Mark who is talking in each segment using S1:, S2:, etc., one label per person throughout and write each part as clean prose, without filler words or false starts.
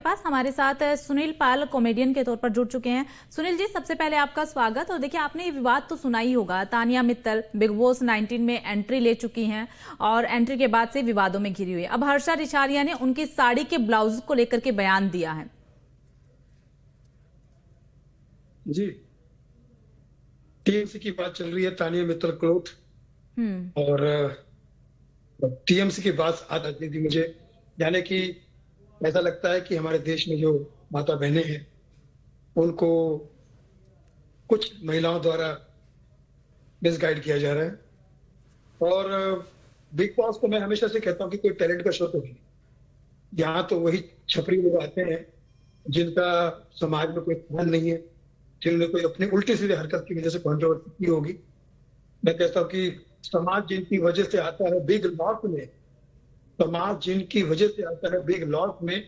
S1: पास हमारे साथ सुनील पाल कॉमेडियन के तौर पर जुड़ चुके हैं। सुनील जी, सबसे पहले आपका स्वागत। और देखिए, आपने ये विवाद तो सुना ही होगा, तानिया मित्तल बिग बॉस 19 में एंट्री ले चुकी हैं और एंट्री के बाद से विवादों में घिरी हुई है। अब हर्षा रिछारिया ने उनकी साड़ी के ब्लाउज को लेकर के बयान दिया है।
S2: जी, टीएमसी की बात चल रही है, तानिया मित्तल क्लोथ और टीएमसी की बात आ जाती थी मुझे, यानी कि ऐसा लगता है कि हमारे देश में जो माता बहनें हैं उनको कुछ महिलाओं द्वारा मिसगाइड किया जा रहा है। और बिग बॉस को मैं हमेशा से कहता हूँ कि कोई टैलेंट का शो तो नहीं, यहाँ तो वही छपरी लोग आते हैं जिनका समाज में कोई स्थान नहीं है, जिन्होंने कोई अपनी उल्टी सीधी हरकत की वजह से कंट्रोवर्सी की होगी। मैं कहता हूँ कि समाज जिनकी वजह से आता है बिग लॉस में, समाज जिनकी वजह से आता है बिग लॉस में,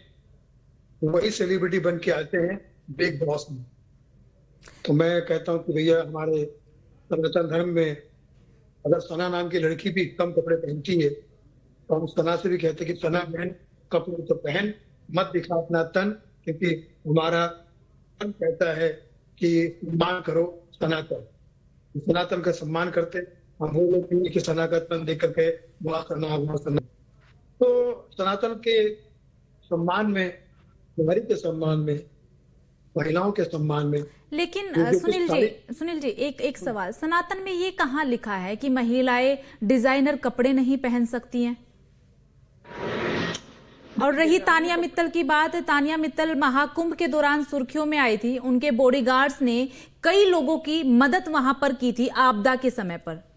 S2: वही सेलिब्रिटी बन के आते हैं बिग बॉस में। तो मैं कहता हूँ कि भैया, हमारे सनातन धर्म में अगर सना नाम की लड़की भी कम कपड़े पहनती है तो हम सना से भी कहते हैं कि सना बहन कपड़े तो पहन, मत दिखा अपना तन, क्योंकि हमारा तन कहता है कि सम्मान करो सनातन। सनातन का सम्मान करते हम वो लोग नहीं कि सना का तन देख करके वाह सना वाह सना। तो सनातन के सम्मान में, हमारी के सम्मान में, महिलाओं के सम्मान में।
S1: लेकिन सुनील जी एक सवाल, सनातन में ये कहाँ लिखा है कि महिलाएं डिजाइनर कपड़े नहीं पहन सकती हैं? और रही तानिया मित्तल की बात, तानिया मित्तल महाकुंभ के दौरान सुर्खियों में आई थी, उनके बॉडीगार्ड्स ने कई लोगों की मदद वहां पर की थी आपदा के समय पर।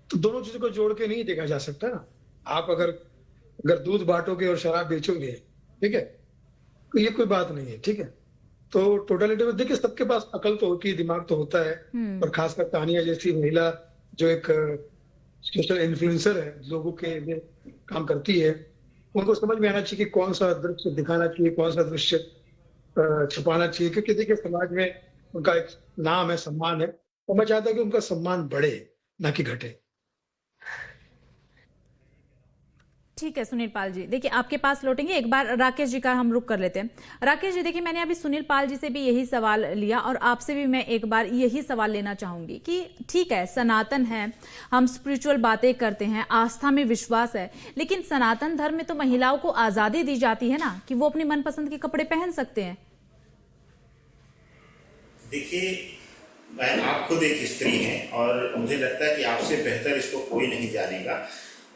S2: तो दोनों चीजों को जोड़ के नहीं देखा जा सकता ना। आप अगर दूध बांटोगे और शराब बेचोगे, ठीक है, तो ये कोई बात नहीं है, ठीक है। तो टोटलिटी में देखिए, सबके पास अकल तो होती है, दिमाग तो होता है, और खासकर तानिया जैसी महिला जो एक सोशल इन्फ्लुएंसर है, लोगों के लिए काम करती है, उनको समझ में आना चाहिए कि कौन सा दृश्य दिखाना चाहिए, कौन सा दृश्य छुपाना चाहिए। क्योंकि देखिए, समाज में उनका एक नाम है, सम्मान है, और मैं चाहता हूँ कि उनका सम्मान बढ़े, ना कि घटे।
S1: ठीक है सुनील पाल जी, देखिए आपके पास लौटेंगे, एक बार राकेश जी का हम रुक कर लेते हैं। राकेश जी, देखिए मैंने अभी सुनील पाल जी से भी यही सवाल लिया और आपसे भी मैं एक बार यही सवाल लेना चाहूंगी कि ठीक है, सनातन है, हम स्पिरिचुअल बातें करते हैं, आस्था में विश्वास है, लेकिन सनातन धर्म में तो महिलाओं को आजादी दी जाती है ना कि वो अपनी मनपसंद के कपड़े पहन सकते हैं।
S3: देखिए बहन, आप खुद एक स्त्री हैं और मुझे लगता है कि आपसे बेहतर इसको कोई नहीं जानेगा।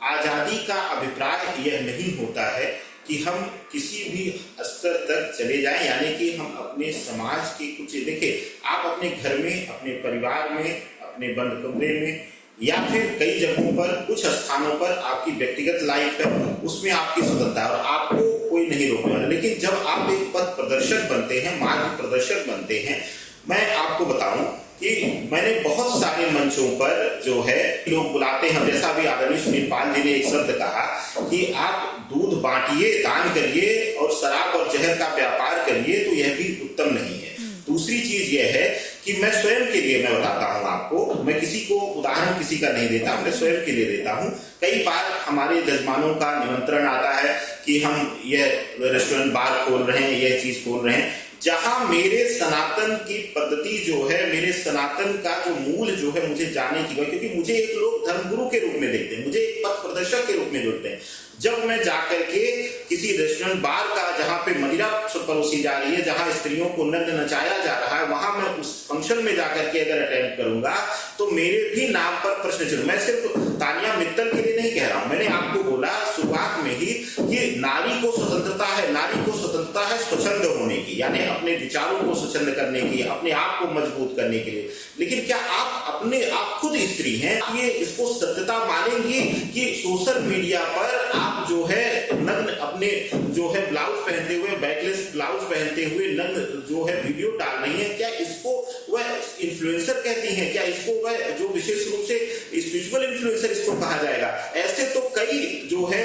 S3: आज़ादी का अभिप्राय यह नहीं होता है कि हम किसी भी स्तर तक चले जाएं, यानी कि हम अपने समाज के कुछ, देखिए आप अपने घर में, अपने परिवार में, अपने बंद कमरे में, या फिर कई जगहों पर, कुछ स्थानों पर आपकी व्यक्तिगत लाइफ है, उसमें आपकी स्वतंत्रता है और आपको कोई नहीं रोकने वाला। लेकिन जब आप एक पथ प्रदर्शक बनते हैं, मार्ग प्रदर्शक बनते हैं, मैं आपको बताऊं कि मैंने बहुत सारे मंचों पर जो है लोग बुलाते हैं, जैसा भी आदरणीय सुनील पाल जी ने एक शब्द कहा कि आप दूध बांटिए, दान करिए और शराब और जहर का व्यापार करिए, तो यह भी उत्तम नहीं है। दूसरी चीज यह है कि मैं स्वयं के लिए, मैं बताता हूँ आपको, मैं किसी को उदाहरण किसी का नहीं देता, मैं स्वयं के लिए देता हूँ। कई बार हमारे जजमानों का निमंत्रण आता है कि हम यह रेस्टोरेंट बार खोल रहे हैं, यह चीज खोल रहे हैं, जहां मेरे सनातन की पद्धति जो है, मेरे सनातन का जो मूल जो है, मुझे जाने की, क्योंकि मुझे एक लोग धर्मगुरु के रूप में देखते हैं, मुझे एक पथ प्रदर्शक के रूप में देखते हैं। जब मैं जाकर के किसी रेस्टोरेंट बार का, जहां पे मदिरा परोसी जा रही है, जहां स्त्रियों को नग्न नचाया जा रहा है, वहां मैं उस फंक्शन में जाकर के अगर अटेंड करूंगा तो मेरे भी नाम पर प्रश्न चिन्ह। मैं सिर्फ तानिया मित्तल के लिए नहीं कह रहा हूं, मैंने आपको बोला शुरुआत में ही कि नारी को स्वतंत्रता है, नारी को स्वतंत्रता है स्वच्छंद होने की, यानी अपने विचारों को स्वच्छंद करने की, अपने आप को मजबूत करने के लिए। लेकिन क्या आप खुद स्त्री हैं, ये इसको सत्यता मानेंगी कि सोशल मीडिया पर आप जो है नग्न, अपने जो है ब्लाउज पहनते हुए, बैकलेस ब्लाउज पहनते हुए नग्न जो है वीडियो डाल रही हैं? क्या इसको वह इन्फ्लुएंसर कहती हैं? क्या इसको वह जो विशेष रूप से स्पिरिचुअल इन्फ्लुएंसर इसको कहा जाएगा? ऐसे तो कई जो है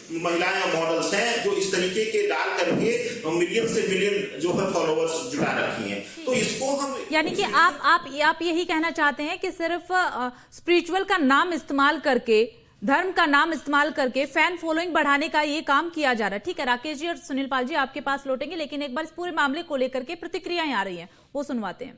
S3: महिलाएं मॉडल्स हैं जो इस तरीके के डाल करके मिलियन से मिलियन जो है फॉलोअर्स जुटा रखी हैं। तो इसको हम,
S1: यानी कि आप यही कहना चाहते हैं कि सिर्फ स्पिरिचुअल का नाम इस्तेमाल करके धर्म का नाम इस्तेमाल करके फैन फॉलोइंग बढ़ाने का ये काम किया जा रहा है। ठीक है, राकेश जी और सुनील पाल जी आपके पास लौटेंगे, लेकिन एक बार इस पूरे मामले को लेकर के प्रतिक्रियाएं आ रही हैं, वो सुनवाते हैं।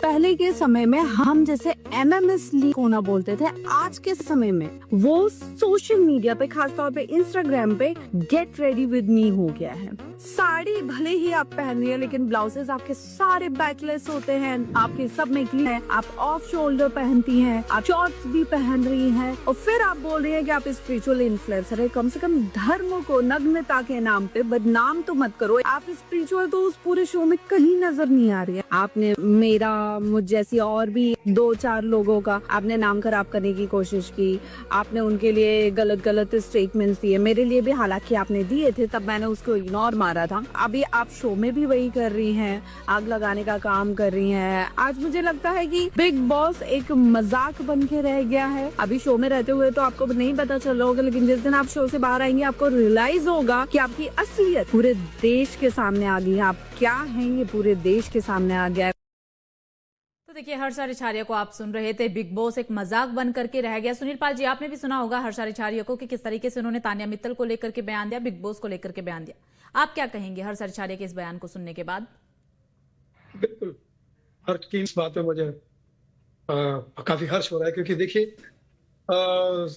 S4: पहले के समय में हम जैसे MMS लीक होना बोलते थे, आज के समय में वो सोशल मीडिया पे, खासतौर पे इंस्टाग्राम पे गेट रेडी विद मी हो गया है। साड़ी भले ही आप पहन रही है, लेकिन ब्लाउजेस आपके सारे बैकलेस होते हैं, आपके सब में क्लीन है, आप ऑफ शोल्डर पहनती हैं, आप शॉर्ट्स भी पहन रही हैं, और फिर आप बोल रही हैं कि आप स्पिरिचुअल इन्फ्लुएंसर है। कम से कम धर्म को नग्नता के नाम पे बदनाम तो मत करो। आप स्पिरिचुअल तो उस पूरे शो में कहीं नजर नहीं आ रही है। आपने मेरा, मुझ जैसी और भी 2-4 लोगों का आपने नाम खराब करने की कोशिश की, आपने उनके लिए गलत स्टेटमेंट्स दिए, मेरे लिए भी हालांकि आपने दिए थे, तब मैंने उसको इग्नोर मारा था। अभी आप शो में भी वही कर रही हैं, आग लगाने का काम कर रही हैं। आज मुझे लगता है कि बिग बॉस एक मजाक बन के रह गया है। अभी शो में रहते हुए तो आपको नहीं पता चल रहा होगा, लेकिन जिस दिन आप शो से बाहर आएंगे आपको रियलाइज होगा कि आपकी असलियत पूरे देश के सामने आ गई है। आप क्या हैं ये पूरे देश के सामने आ गया है।
S1: तो देखिए, हर्ष रिछारिया को आप सुन रहे थे, बिग बॉस एक मजाक बन करके रह गया। सुनील पाल जी, आपने भी सुना होगा हर्ष रिछारिया को कि किस तरीके से उन्होंने तानिया मित्तल को लेकर के बयान दिया, बिग बॉस को लेकर के बयान दिया। आप क्या कहेंगे हर्ष रिछारिया के इस बयान को सुनने के बाद?
S2: बिल्कुल, हर्ष की इस बात पे मुझे काफी हर्ष हो रहा है, क्योंकि देखिए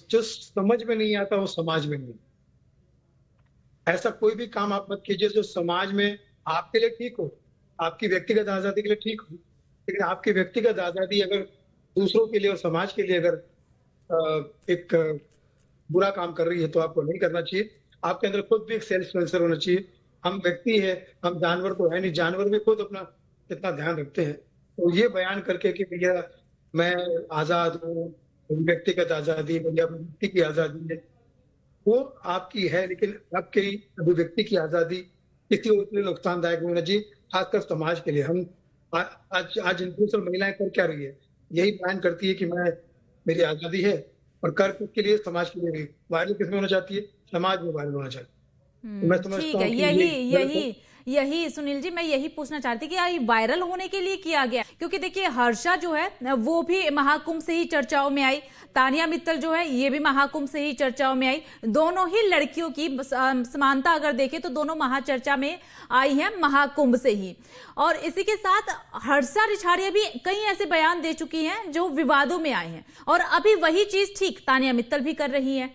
S2: जो समझ में नहीं आता वो समाज में नहीं। ऐसा कोई भी काम आप मत कीजिए जो समाज में आपके लिए ठीक हो, आपकी व्यक्तिगत आजादी के लिए ठीक हो, लेकिन आपकी व्यक्तिगत आजादी अगर दूसरों के लिए और समाज के लिए अगर एक बुरा काम कर रही है तो आपको नहीं करना चाहिए। आपके अंदर खुद भी एक सेल्फ सेंसर होना चाहिए। हम व्यक्ति है, हम जानवर तो है नहीं, जानवर भी खुद अपना कितना ध्यान रखते हैं। तो ये बयान करके कि भैया मैं आजाद हूँ, व्यक्तिगत आजादी, भैया व्यक्ति की आजादी है, वो आपकी है, लेकिन आपकी अभिव्यक्ति की आजादी किसी और के लिए नुकसानदायक होना चाहिए, खासकर समाज के लिए। हम आज इन्फ्लुएंसर महिलाएं कर क्या रही है, यही बयान करती है कि मेरी आजादी है, और कर के लिए समाज के लिए भी वायरल किसमें होना चाहती है, समाज में वायरल होना चाहिए। मैं समझता हूँ कि
S1: यही सुनील जी, मैं यही पूछना चाहती कि ये वायरल होने के लिए किया गया, क्योंकि देखिए हर्षा जो है वो भी महाकुंभ से ही चर्चाओं में आई, तानिया मित्तल जो है ये भी महाकुंभ से ही चर्चाओं में आई। दोनों ही लड़कियों की समानता अगर देखें तो दोनों महाचर्चा में आई हैं महाकुंभ से ही। और इसी के साथ हर्षा रिछारिया भी कई ऐसे बयान दे चुकी हैं जो विवादों में आए हैं, और अभी वही चीज ठीक तानिया मित्तल भी कर रही है।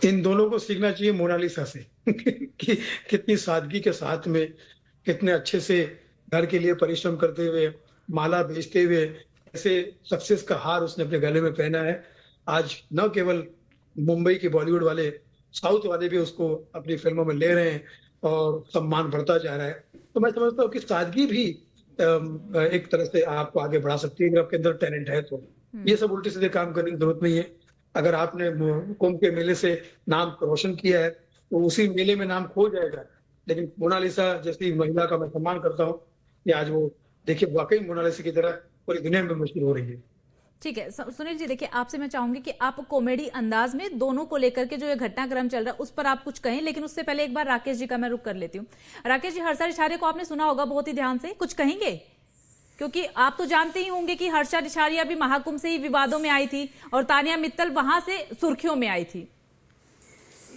S2: इन दोनों को सीखना चाहिए मोनालिसा से कि कितनी सादगी के साथ में, कितने अच्छे से घर के लिए परिश्रम करते हुए, माला बेचते हुए, ऐसे सक्सेस का हार उसने अपने गले में पहना है। आज न केवल मुंबई के बॉलीवुड वाले, साउथ वाले भी उसको अपनी फिल्मों में ले रहे हैं और सम्मान बढ़ता जा रहा है। तो मैं समझता हूँ कि सादगी भी एक तरह से आपको आगे बढ़ा सकती है, अगर आपके अंदर टैलेंट है तो। ये सब उल्टे सीधे काम करने की जरूरत नहीं है। अगर आपने कुंभ के मेले से नाम रोशन किया है तो उसी मेले में नाम खो जाएगा। लेकिन मोनालिसा जैसी महिला का मैं सम्मान करता हूँ कि आज वो देखिए वाकई मोनालिसा की तरह पूरी दुनिया में मशहूर हो रही है।
S1: ठीक है सुनील जी, देखिए आपसे मैं चाहूंगी कि आप कॉमेडी अंदाज में दोनों को लेकर के जो ये घटनाक्रम चल रहा है उस पर आप कुछ कहें, लेकिन उससे पहले एक बार राकेश जी का मैं रुख कर लेती हूँ। राकेश जी, हर्षा रिछारिया को आपने सुना होगा बहुत ही ध्यान से, कुछ कहेंगे? क्योंकि आप तो जानते ही होंगे कि हर्षा रिछारिया भी महाकुंभ से ही विवादों में आई थी और तानिया मित्तल वहां से सुर्खियों में आई थी।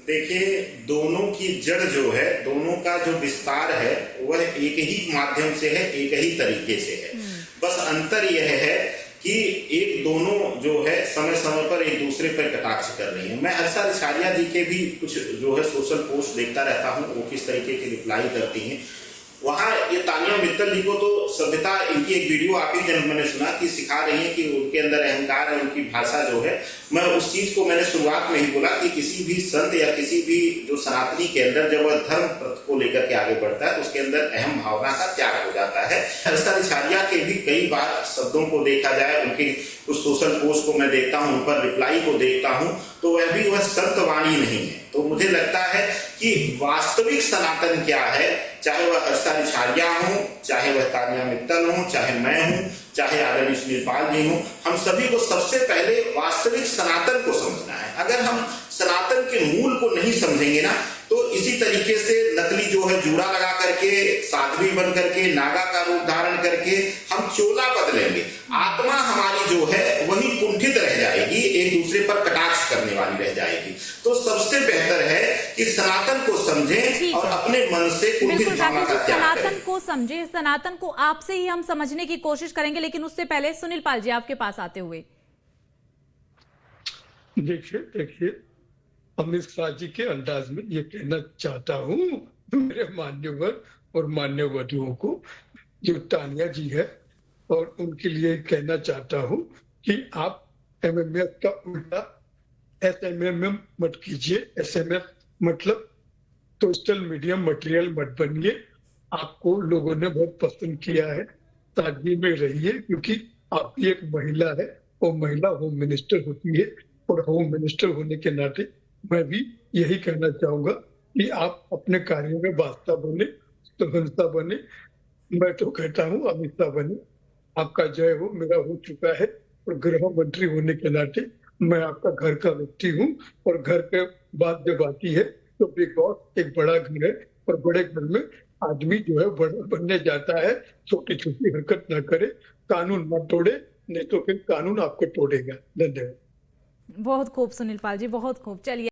S3: देखिए, दोनों की जड़ जो है, दोनों का जो विस्तार है वह एक ही माध्यम से है, एक ही तरीके से है। बस अंतर यह है कि एक दोनों जो है समय समय पर एक दूसरे पर कटाक्ष कर रही है। मैं हर्षा रिछारिया जी के भी कुछ जो है सोशल पोस्ट देखता रहता हूँ, वो किस तरीके की रिप्लाई करती हैं। वहां ये तानिया मित्तल जी को तो सभ्यता, इनकी एक वीडियो आप ही जब मैंने सुना कि सिखा रही है कि उनके अंदर अहंकार है, उनकी भाषा जो है, मैं उस चीज को मैंने शुरुआत में ही बोला कि किसी भी संत या किसी भी जो सनातनी के अंदर जब वह धर्म को लेकर के आगे बढ़ता है तो उसके अंदर अहम भावना का त्याग हो जाता है। हर्षा रिछारिया के भी कई बार शब्दों को देखा जाए, उनके कुछ सोशल पोस्ट को मैं देखता हूँ, उन पर रिप्लाई को देखता हूँ, तो वह भी वह संत वाणी नहीं है। तो मुझे लगता है कि वास्तविक सनातन क्या है, चाहे वह हर्षा रिछारिया हो, चाहे वह तानिया मित्तल हो, चाहे मैं हूं, चाहे आदरणीय सुनील पाल जी हो, हम सभी को सबसे पहले वास्तविक सनातन को समझना है। अगर हम सनातन के मूल को नहीं समझेंगे ना, तो इसी तरीके से नकली जो है जूड़ा लगा करके, साध्वी बन करके, नागा का रूप धारण करके हम चोला बदलेंगे। आत्मा हमारी जो है वही कुंठित रह जाएगी, एक दूसरे पर कटाक्ष करने वाली रह जाएगी। तो सबसे बेहतर है कि सनातन को समझें और अपने मन से कुंठित भावना का त्याग करें।
S1: सनातन को समझे, सनातन को आपसे ही हम समझने की कोशिश करेंगे, लेकिन उससे पहले सुनील पाल जी आपके पास आते हुए।
S2: देखिए अमित शाह जी के अंदाज में ये कहना चाहता हूँ मेरे मान्यवर और मान्य वधुओं को, जो तानिया जी है, और उनके लिए कहना चाहता हूँ कि आप एमएमएस का उल्टा एसएमएम मत कीजिए। एसएमएम मतलब सोशल मीडिया मटेरियल मत बनिए। आपको लोगों ने बहुत पसंद किया है, सादगी में रहिए, क्योंकि आप एक महिला है और महिला होम मिनिस्टर होती है, और होम मिनिस्टर होने के नाते मैं भी यही कहना चाहूंगा कि आप अपने कार्यों में वास्ता बने, सहनता बने। मैं तो कहता हूँ अमित शाह बने। आपका जय हो, मेरा हो चुका है, और गृह मंत्री होने के नाते मैं आपका घर का व्यक्ति हूँ। और घर के बात जब आती है तो बिग बॉस एक बड़ा घर है, और बड़े घर में आदमी जो है बड़ा बनने जाता है। छोटी छोटी हरकत ना करे, कानून ना तोड़े, नहीं तो फिर कानून आपको तोड़ेगा। धन्यवाद।
S1: बहुत खूब सुनील पाल जी, बहुत खूब। चलिए।